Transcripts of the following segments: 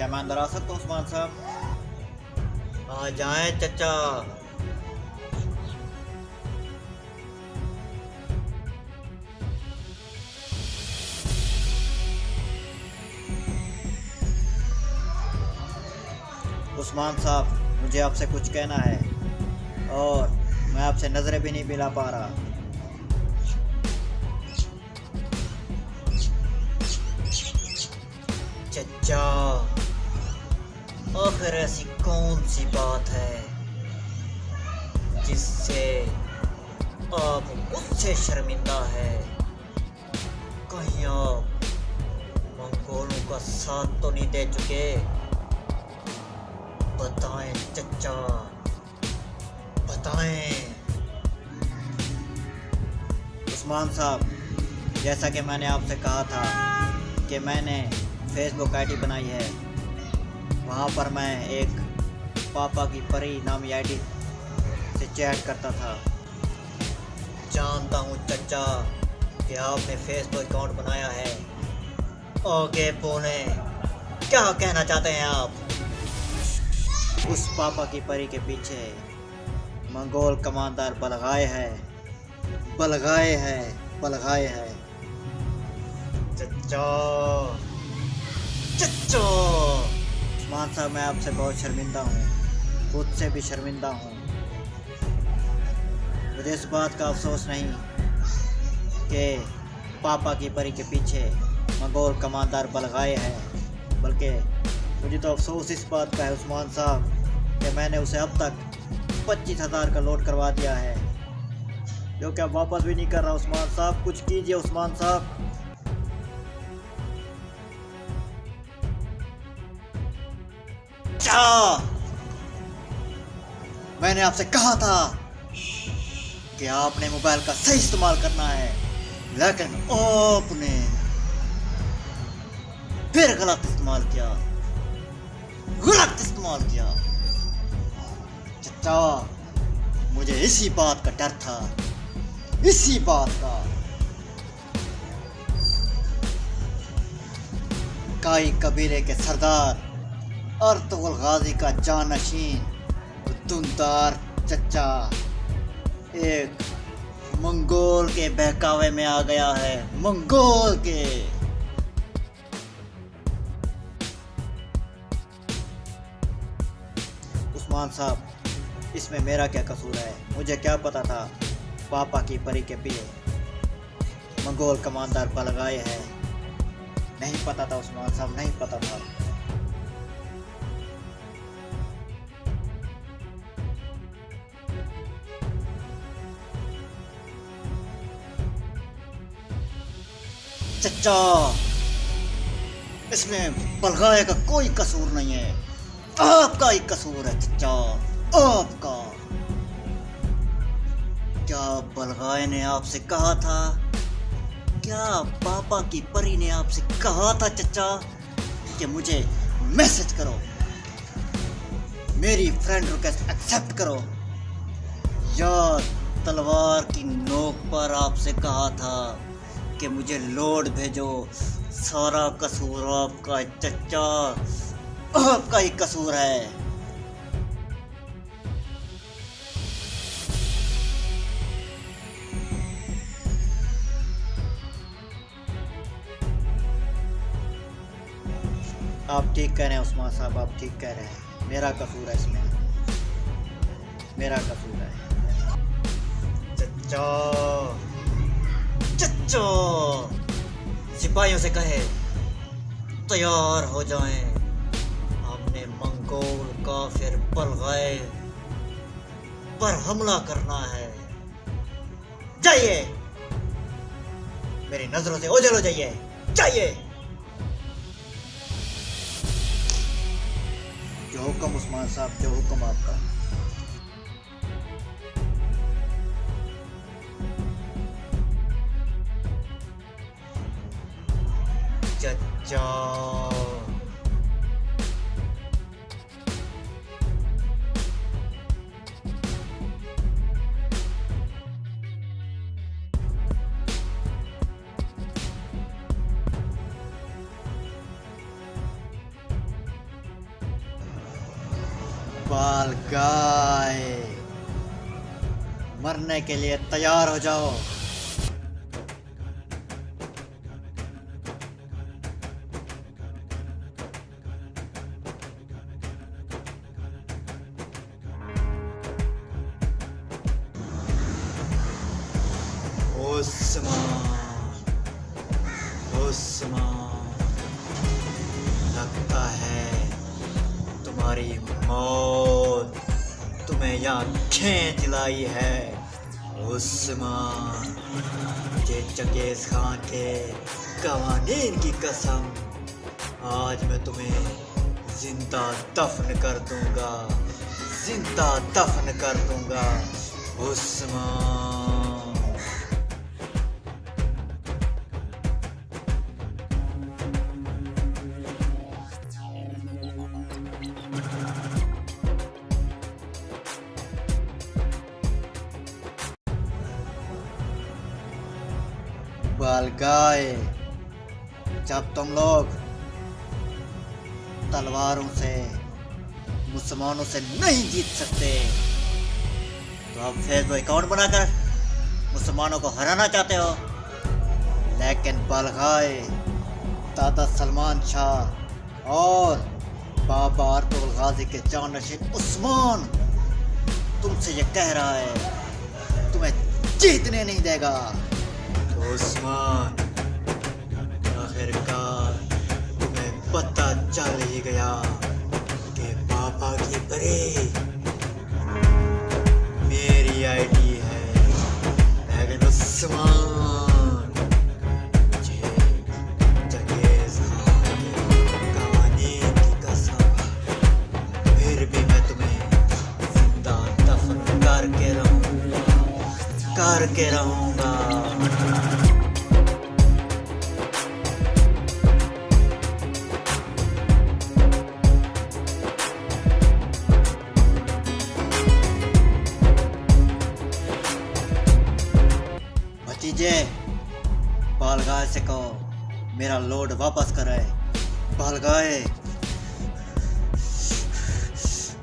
क्या मैं अंदर आ सकता हूँ उस्मान साहब? आ जाए चचा। उस्मान साहब, मुझे आपसे कुछ कहना है और मैं आपसे नजरें भी नहीं मिला पा रहा। चचा, आखिर ऐसी कौन सी बात है जिससे आप मुझसे शर्मिंदा है? कहीं आप मंगोलों का साथ तो नहीं दे चुके? बताएं चचा, बताएं। उस्मान साहब, जैसा कि मैंने आपसे कहा था कि मैंने फेसबुक आईडी बनाई है, वहाँ पर मैं एक पापा की परी नामी आईडी से चैट करता था। जानता हूँ चचा कि आपने फेसबुक अकाउंट बनाया है। आगे बोले, क्या कहना चाहते हैं आप? उस पापा की परी के पीछे मंगोल कमांडर बलगाए है, बलगाए है, बलगाए है। चचा, चचा। उस्मान साहब, मैं आपसे बहुत शर्मिंदा हूँ, खुद से भी शर्मिंदा हूँ। मुझे इस बात का अफसोस नहीं कि पापा की परी के पीछे मंगोल कमांडर बलगाए है, बल्कि मुझे तो अफसोस इस बात का है उस्मान साहब कि मैंने उसे अब तक 25,000 का लोड करवा दिया है, जो कि अब वापस भी नहीं कर रहा। उस्मान साहब, कुछ कीजिए उस्मान साहब। क्या? मैंने आपसे कहा था कि आपने मोबाइल का सही इस्तेमाल करना है, लेकिन आपने फिर गलत इस्तेमाल किया, गलत इस्तेमाल किया। चचा, मुझे इसी बात का डर था, इसी बात का। काई कबीले के सरदार अर्तुगरुल गाजी का जानशीन दुंदार चचा एक मंगोल के बहकावे में आ गया है, मंगोल के। उस्मान साहब, इसमें मेरा क्या कसूर है? मुझे क्या पता था पापा की परी के पीछे मंगोल कमांडर बलगाए है? नहीं पता था उस्मान साहब, नहीं पता था। चचा, इसमें बलगाए का कोई कसूर नहीं है, आपका ही कसूर है चचा, आपका। क्या बलगाए ने आपसे कहा था, क्या पापा की परी ने आपसे कहा था चचा कि मुझे मैसेज करो, मेरी फ्रेंड रिक्वेस्ट एक्सेप्ट करो, या तलवार की नोक पर आपसे कहा था कि मुझे लोड भेजो? सारा कसूर आपका है चचा, आपका ही कसूर है। आप ठीक कह रहे हैं उस्मान साहब, आप ठीक कह रहे हैं, मेरा कसूर है इसमें, मेरा कसूर है। चचा, चचा, सिपाहियों से कहे तैयार हो जाएं, हमने मंगोल काफिर बलगाए पर हमला करना है। जाइए, मेरी नजरों से ओझल हो जाइए, जाइए। जो हुक्म उस्मान साहब, जो हुक्म आपका। चचा, बाल गाय, मरने के लिए तैयार हो जाओ। उस्मान, लगता है तुम्हारी मौत तुम्हें यहाँ खींच लाई है। उस्मान, मुझे चंगेज खान के कवानीन की कसम, आज मैं तुम्हें जिंदा दफन कर दूंगा, जिंदा दफन कर दूंगा। उस्मान, बालगाय, जब तुम लोग तलवारों से मुसलमानों से नहीं जीत सकते तो अब फेसबुक अकाउंट बनाकर मुसलमानों को हराना चाहते हो। लेकिन बालगाय, दादा सलमान शाह और बाबा अर्तुगरुल गाजी के जानशीन उस्मान तुमसे ये कह रहा है, तुम्हें जीतने नहीं देगा। उस्मान, आखिरकार तुम्हें पता चल ही गया कि पापा की परी मेरी आईडी है। लेकिन उस्मान, मुझे चंगेज खान के कवानीन की कसम, फिर भी मैं तुम्हें जिंदा दफन करके रहूंगा। भतीजे, बालगाय से कहो मेरा लोड वापस करे। बालगाय,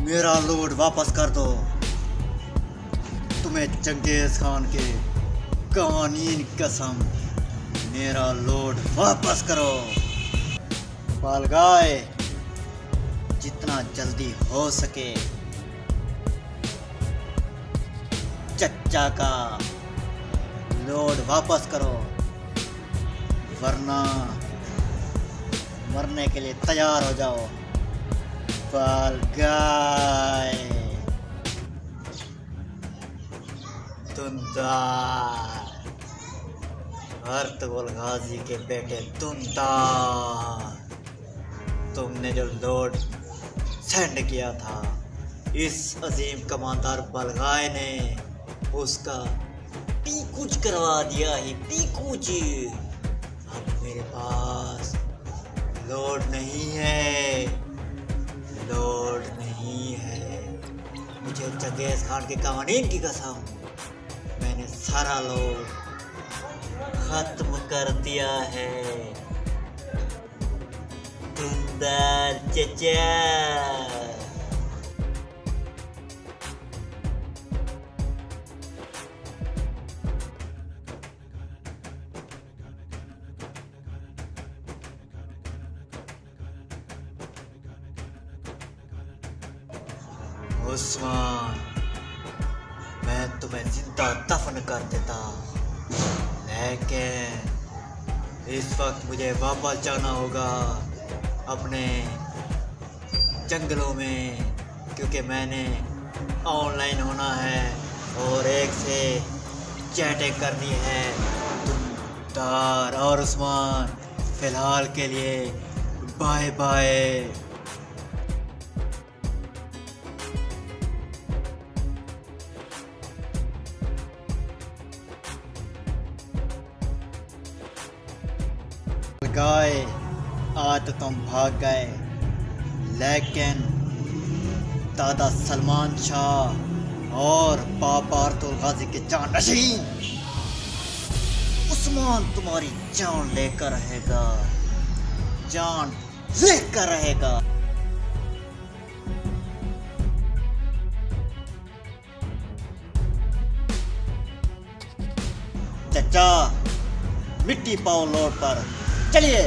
मेरा लोड वापस कर दो। तुम्हें चंगेज खान के कवानीन कसम, मेरा लोड वापस करो। बालगाय, जितना जल्दी हो सके चच्चा का लोड वापस करो, वरना मरने के लिए तैयार हो जाओ। बालगाय, तुंदार, अर्तुगरुल गाजी के बेटे तुंदार, तुमने जो लोड सेंड किया था इस अजीम कमांडर बालगाय ने उसका पीकूच करवा दिया ही, पीकूच। अब मेरे पास लोड नहीं है, लोड नहीं है। मुझे चंगेज खान के कवानीन की कसम, मैंने सारा लोड खत्म कर दिया है। तुंदार चचा, उस्मान, मैं तुम्हें जिंदा दफन कर देता, लेकिन इस वक्त मुझे वापस जाना होगा अपने जंगलों में, क्योंकि मैंने ऑनलाइन होना है और एक से चैटिंग करनी है। तुंदार और उस्मान, फिलहाल के लिए बाय बाय। गाय, आज तो तुम भाग गए, लेकिन दादा सलमान शाह और पापा अर्तुगरुल गाजी के जानशीन उस्मान तुम्हारी जान लेकर रहेगा, जान लेकर रहेगा। चचा, मिट्टी पाओ लोड पर, चलिए।